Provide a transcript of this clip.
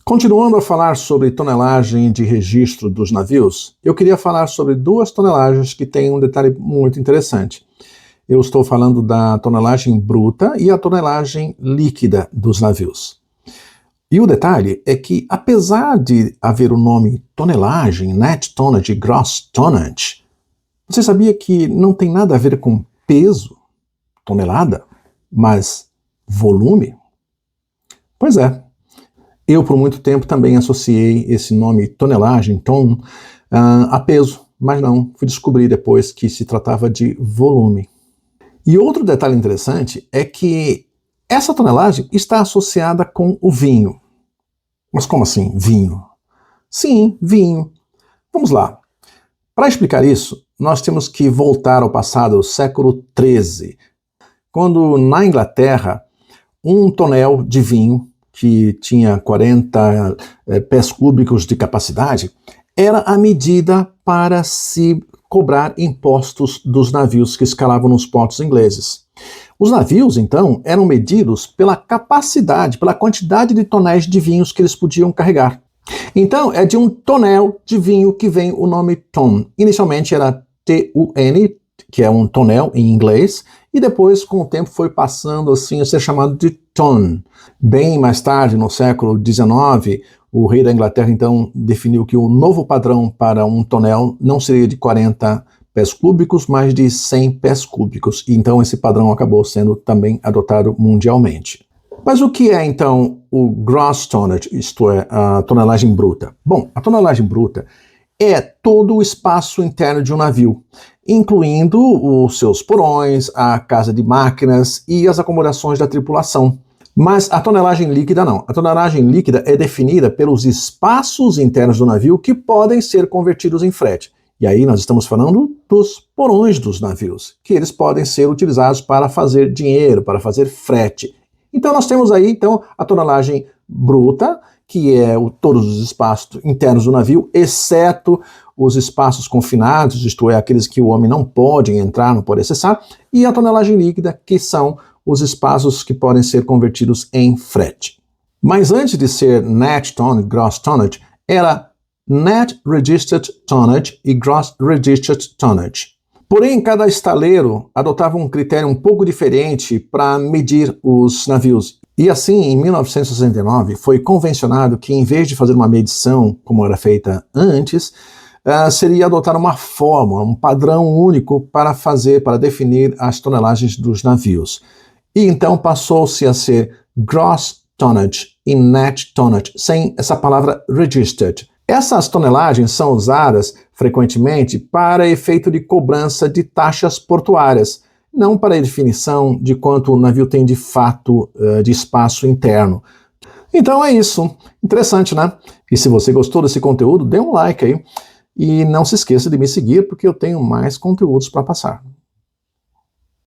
Continuando a falar sobre tonelagem de registro dos navios, eu queria falar sobre duas tonelagens que têm um detalhe muito interessante. Eu estou falando da tonelagem bruta e a tonelagem líquida dos navios. E o detalhe é que, apesar de haver o nome tonelagem, net tonnage e gross tonnage, você sabia que não tem nada a ver com peso, tonelada, mas volume? Pois é. Eu, por muito tempo, também associei esse nome tonelagem, ton, a peso, mas não, fui descobrir depois que se tratava de volume. E outro detalhe interessante é que essa tonelagem está associada com o vinho. Mas como assim, vinho? Sim, vinho. Vamos lá. Para explicar isso, nós temos que voltar ao passado, século XIII, quando na Inglaterra, um tonel de vinho que tinha 40 pés cúbicos de capacidade, era a medida para se cobrar impostos dos navios que escalavam nos portos ingleses. Os navios, então, eram medidos pela capacidade, pela quantidade de tonéis de vinhos que eles podiam carregar. Então, é de um tonel de vinho que vem o nome ton. Inicialmente era T-U-N, que é um tonel em inglês, e depois, com o tempo, foi passando assim a ser chamado de ton. Bem mais tarde, no século XIX, o rei da Inglaterra, então, definiu que o novo padrão para um tonel não seria de 40 pés cúbicos, mas de 100 pés cúbicos. E então esse padrão acabou sendo também adotado mundialmente. Mas o que é, então, o gross tonnage, isto é, a tonelagem bruta? Bom, a tonelagem bruta é todo o espaço interno de um navio, incluindo os seus porões, a casa de máquinas e as acomodações da tripulação. Mas a tonelagem líquida não. A tonelagem líquida é definida pelos espaços internos do navio que podem ser convertidos em frete. E aí nós estamos falando dos porões dos navios, que eles podem ser utilizados para fazer dinheiro, para fazer frete. Então nós temos aí então a tonelagem bruta, que é todos os espaços internos do navio, exceto os espaços confinados, isto é, aqueles que o homem não pode entrar, não pode acessar, e a tonelagem líquida, que são os espaços que podem ser convertidos em frete. Mas antes de ser net tonnage, gross tonnage, era net registered tonnage e gross registered tonnage. Porém, cada estaleiro adotava um critério um pouco diferente para medir os navios. E assim, em 1969, foi convencionado que, em vez de fazer uma medição, como era feita antes, seria adotar uma fórmula, um padrão único para definir as tonelagens dos navios. E então passou-se a ser gross tonnage e net tonnage, sem essa palavra registered. Essas tonelagens são usadas frequentemente para efeito de cobrança de taxas portuárias, não para a definição de quanto o navio tem de fato de espaço interno. Então é isso. Interessante, né? E se você gostou desse conteúdo, dê um like aí. E não se esqueça de me seguir, porque eu tenho mais conteúdos para passar.